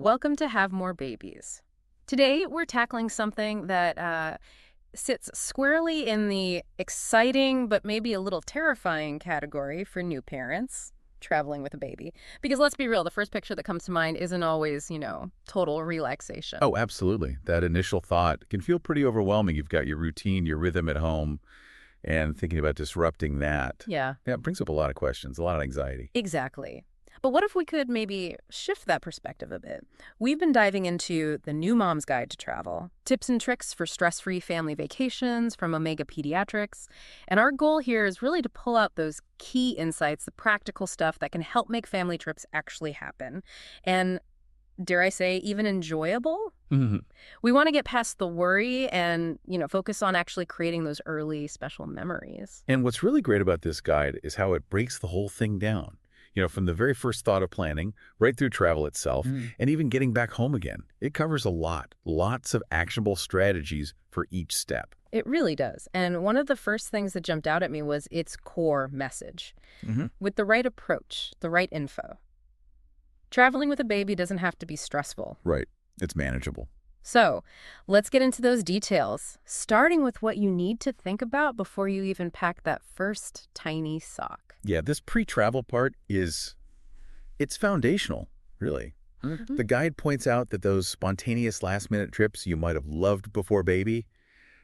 Welcome to Have More Babies. Today, we're tackling something that sits squarely in the exciting but maybe a little terrifying category for new parents traveling with a baby. Because let's be real, the first picture that comes to mind isn't always, total relaxation. Oh, absolutely. That initial thought can feel pretty overwhelming. You've got your routine, your rhythm at home, and thinking about disrupting that. Yeah, Yeah, it brings up a lot of questions, a lot of anxiety. exactly. But what if we could maybe shift that perspective a bit? We've been diving into the New Mom's Guide to Travel, tips and tricks for stress-free family vacations from Omega Pediatrics. And our goal here is really to pull out those key insights, the practical stuff that can help make family trips actually happen. And dare I say, even enjoyable? Mhm. We want to get past the worry and, focus on actually creating those early special memories. And what's really great about this guide is how it breaks the whole thing down. From the very first thought of planning, right through travel itself, and even getting back home again. It covers a lot, lots of actionable strategies for each step. It really does. And one of the first things that jumped out at me was its core message. Hmm. With the right approach, the right info, traveling with a baby doesn't have to be stressful. Right. It's manageable. So let's get into those details, starting with what you need to think about before you even pack that first tiny sock. Yeah, this pre-travel part it's foundational, really. Mhm. The guide points out that those spontaneous last-minute trips you might have loved before baby,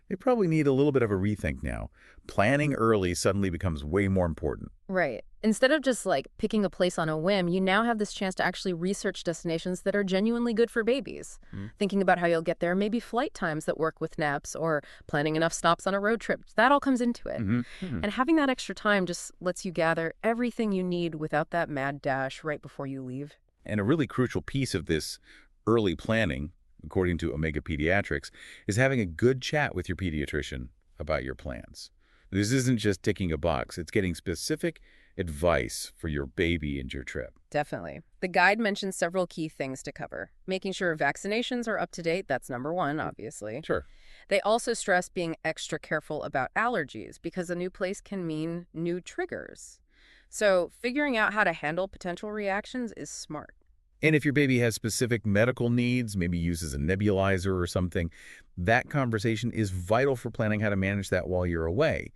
they probably need a little bit of a rethink now. Planning early suddenly becomes way more important. Right. Instead of just picking a place on a whim, you now have this chance to actually research destinations that are genuinely good for babies. Mm. Thinking about how you'll get there, maybe flight times that work with naps or planning enough stops on a road trip. That all comes into it. Mhm. And having that extra time just lets you gather everything you need without that mad dash right before you leave. And a really crucial piece of this early planning, according to Omega Pediatrics, is having a good chat with your pediatrician about your plans. This isn't just ticking a box. It's getting specific advice for your baby and your trip. Definitely. The guide mentions several key things to cover. Making sure vaccinations are up to date, that's number one, obviously. Sure. They also stress being extra careful about allergies because a new place can mean new triggers. So figuring out how to handle potential reactions is smart. And if your baby has specific medical needs, maybe uses a nebulizer or something, that conversation is vital for planning how to manage that while you're away.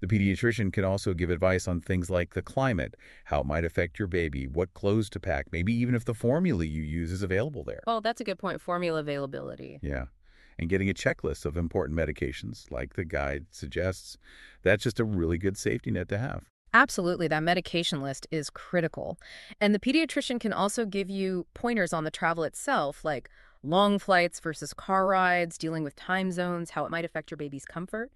The pediatrician can also give advice on things like the climate, how it might affect your baby, what clothes to pack, maybe even if the formula you use is available there. Oh, that's a good point. Formula availability. Yeah. And getting a checklist of important medications, like the guide suggests, that's just a really good safety net to have. Absolutely, that medication list is critical. And the pediatrician can also give you pointers on the travel itself, like long flights versus car rides, dealing with time zones, how it might affect your baby's comfort.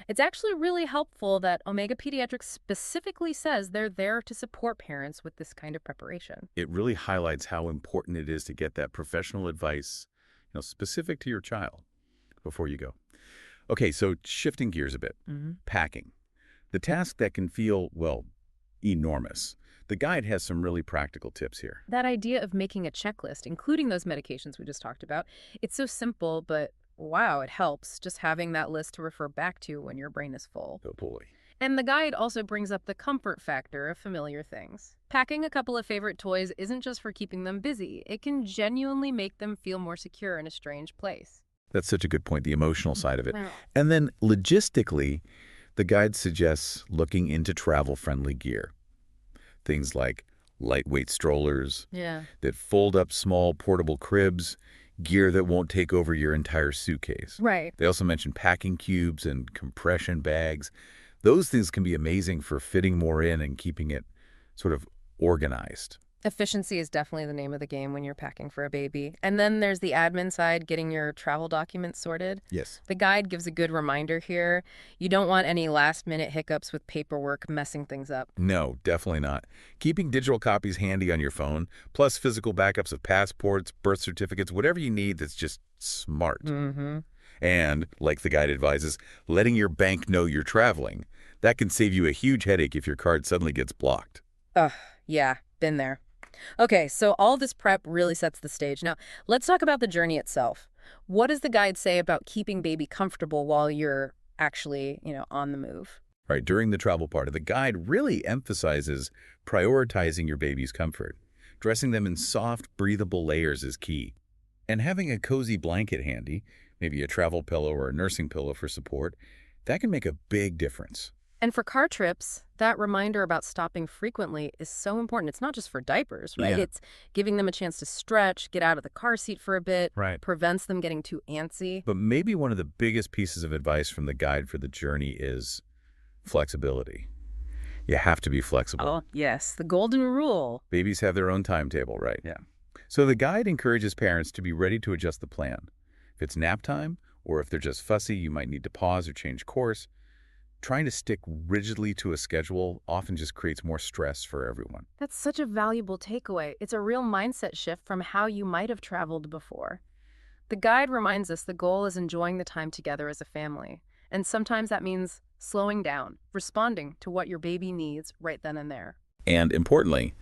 It's actually really helpful that Omega Pediatrics specifically says they're there to support parents with this kind of preparation. It really highlights how important it is to get that professional advice, specific to your child before you go. Okay, so shifting gears a bit, packing. The task that can feel, well, enormous. The guide has some really practical tips here. That idea of making a checklist, including those medications we just talked about, it's so simple, but wow, it helps just having that list to refer back to when your brain is full. Oh, boy. And the guide also brings up the comfort factor of familiar things. Packing a couple of favorite toys isn't just for keeping them busy. It can genuinely make them feel more secure in a strange place. That's such a good point, the emotional side of it. Wow. And then logistically, the guide suggests looking into travel-friendly gear. Things like lightweight strollers, Yeah. that fold up small portable cribs, gear that won't take over your entire suitcase. Right. They also mention packing cubes and compression bags. Those things can be amazing for fitting more in and keeping it sort of organized. Efficiency is definitely the name of the game when you're packing for a baby. And then there's the admin side, getting your travel documents sorted. Yes. The guide gives a good reminder here. You don't want any last-minute hiccups with paperwork messing things up. No, definitely not. Keeping digital copies handy on your phone, plus physical backups of passports, birth certificates, whatever you need that's just smart. Mm-hmm. And, like the guide advises, letting your bank know you're traveling. That can save you a huge headache if your card suddenly gets blocked. Ugh, yeah, been there. Okay, so all this prep really sets the stage. Now, let's talk about the journey itself. What does the guide say about keeping baby comfortable while you're actually, on the move? Right, during the travel part of the guide really emphasizes prioritizing your baby's comfort. Dressing them in soft, breathable layers is key. And having a cozy blanket handy, maybe a travel pillow or a nursing pillow for support, that can make a big difference. And for car trips, that reminder about stopping frequently is so important. It's not just for diapers, right? Yeah. It's giving them a chance to stretch, get out of the car seat for a bit, Right. prevents them getting too antsy. But maybe one of the biggest pieces of advice from the guide for the journey is flexibility. You have to be flexible. Oh, yes, the golden rule. Babies have their own timetable, right? Yeah. So the guide encourages parents to be ready to adjust the plan. If it's nap time, or if they're just fussy, you might need to pause or change course. Trying to stick rigidly to a schedule often just creates more stress for everyone. That's such a valuable takeaway. It's a real mindset shift from how you might have traveled before. The guide reminds us the goal is enjoying the time together as a family. And sometimes that means slowing down, responding to what your baby needs right then and there. And importantly,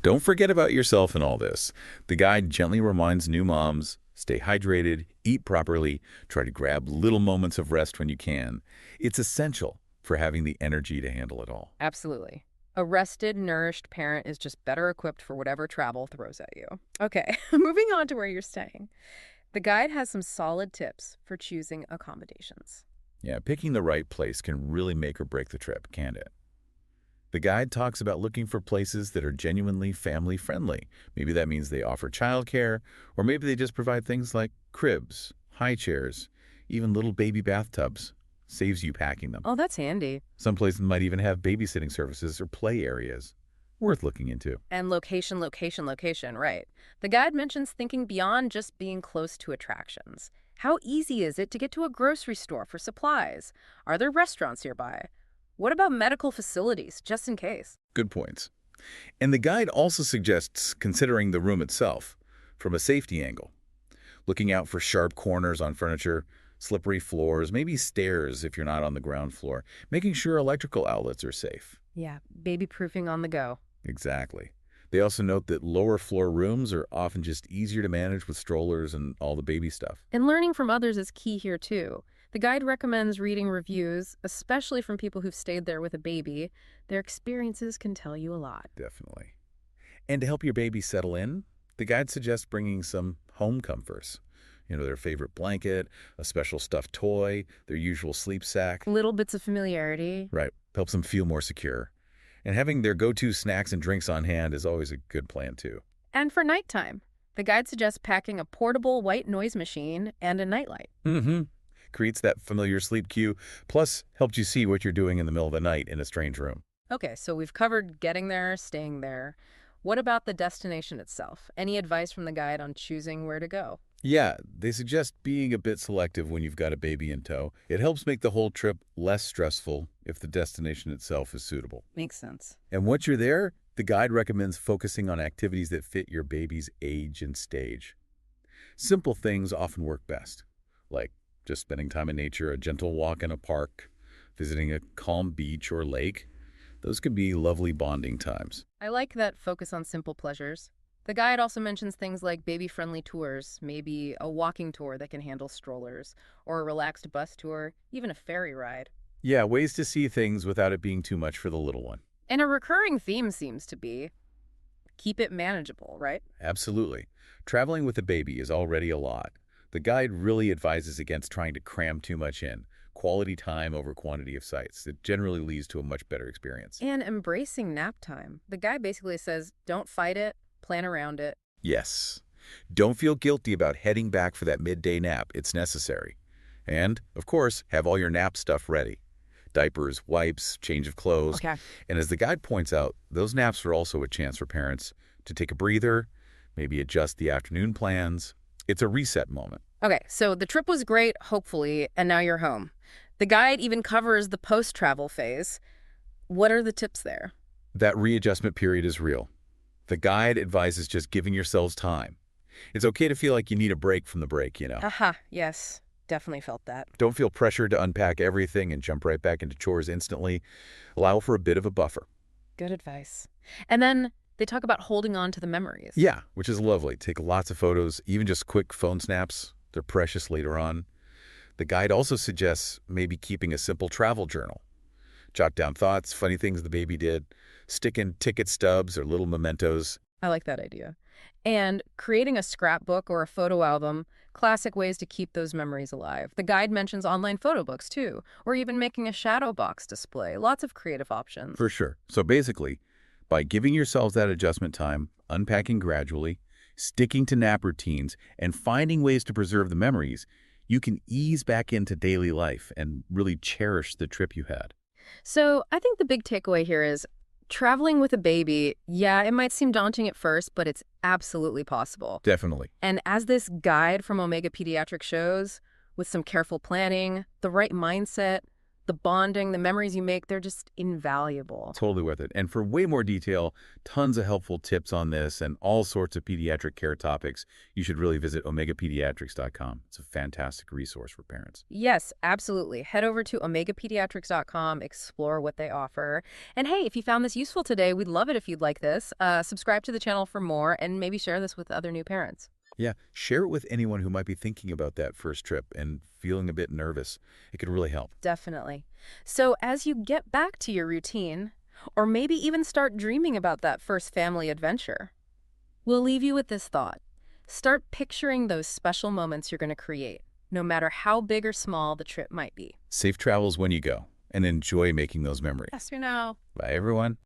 don't forget about yourself in all this. The guide gently reminds new moms, stay hydrated, eat properly, try to grab little moments of rest when you can. It's essential for having the energy to handle it all. Absolutely. A rested, nourished parent is just better equipped for whatever travel throws at you. Okay, moving on to where you're staying. The guide has some solid tips for choosing accommodations. Yeah, picking the right place can really make or break the trip, can't it? The guide talks about looking for places that are genuinely family-friendly. Maybe that means they offer childcare, or maybe they just provide things like cribs, high chairs, even little baby bathtubs. Saves you packing them. Oh, that's handy. Some places might even have babysitting services or play areas. Worth looking into. And location, location, location, right. The guide mentions thinking beyond just being close to attractions. How easy is it to get to a grocery store for supplies? Are there restaurants nearby? What about medical facilities, just in case? Good points. And the guide also suggests considering the room itself from a safety angle. Looking out for sharp corners on furniture, slippery floors, maybe stairs if you're not on the ground floor, making sure electrical outlets are safe. Yeah, baby-proofing on the go. Exactly. They also note that lower floor rooms are often just easier to manage with strollers and all the baby stuff. And learning from others is key here, too. The guide recommends reading reviews, especially from people who've stayed there with a baby. Their experiences can tell you a lot. Definitely. And to help your baby settle in, the guide suggests bringing some home comforts. Their favorite blanket, a special stuffed toy, their usual sleep sack. Little bits of familiarity. Right. Helps them feel more secure. And having their go-to snacks and drinks on hand is always a good plan, too. And for nighttime, the guide suggests packing a portable white noise machine and a nightlight. Mm-hmm. Creates that familiar sleep cue, plus helps you see what you're doing in the middle of the night in a strange room. Okay, so we've covered getting there, staying there. What about the destination itself? Any advice from the guide on choosing where to go? Yeah, they suggest being a bit selective when you've got a baby in tow. It helps make the whole trip less stressful if the destination itself is suitable. Makes sense. And once you're there, the guide recommends focusing on activities that fit your baby's age and stage. Simple things often work best, like just spending time in nature, a gentle walk in a park, visiting a calm beach or lake. Those can be lovely bonding times. I like that focus on simple pleasures. The guide also mentions things like baby-friendly tours, maybe a walking tour that can handle strollers, or a relaxed bus tour, even a ferry ride. Yeah, ways to see things without it being too much for the little one. And a recurring theme seems to be keep it manageable, right? Absolutely. Traveling with a baby is already a lot. The guide really advises against trying to cram too much in. Quality time over quantity of sights. It generally leads to a much better experience. And embracing nap time. The guide basically says, don't fight it, plan around it. Yes. Don't feel guilty about heading back for that midday nap. It's necessary. And, of course, have all your nap stuff ready. Diapers, wipes, change of clothes. Okay. And as the guide points out, those naps are also a chance for parents to take a breather, maybe adjust the afternoon plans. It's a reset moment. Okay, so the trip was great, hopefully, and now you're home. The guide even covers the post-travel phase. What are the tips there? That readjustment period is real. The guide advises just giving yourselves time. It's okay to feel like you need a break from the break. Aha, yes, definitely felt that. Don't feel pressured to unpack everything and jump right back into chores instantly. Allow for a bit of a buffer. Good advice. And then they talk about holding on to the memories. Yeah, which is lovely. Take lots of photos, even just quick phone snaps. They're precious later on. The guide also suggests maybe keeping a simple travel journal. Jot down thoughts, funny things the baby did, stick in ticket stubs or little mementos. I like that idea. And creating a scrapbook or a photo album, classic ways to keep those memories alive. The guide mentions online photo books too, or even making a shadow box display. Lots of creative options. For sure. So basically, by giving yourselves that adjustment time, unpacking gradually, sticking to nap routines, and finding ways to preserve the memories, you can ease back into daily life and really cherish the trip you had. So I think the big takeaway here is traveling with a baby, yeah, it might seem daunting at first, but it's absolutely possible. Definitely. And as this guide from Omega Pediatric shows, with some careful planning, the right mindset, the bonding, the memories you make, they're just invaluable. Totally worth it. And for way more detail, tons of helpful tips on this and all sorts of pediatric care topics, you should really visit omegapediatrics.com. It's a fantastic resource for parents. Yes, absolutely. Head over to omegapediatrics.com, explore what they offer. And hey, if you found this useful today, we'd love it if you'd like this. Subscribe to the channel for more and maybe share this with other new parents. Yeah, share it with anyone who might be thinking about that first trip and feeling a bit nervous. It could really help. Definitely. So as you get back to your routine, or maybe even start dreaming about that first family adventure, we'll leave you with this thought. Start picturing those special moments you're going to create, no matter how big or small the trip might be. Safe travels when you go, and enjoy making those memories. Yes, you know. Bye, everyone.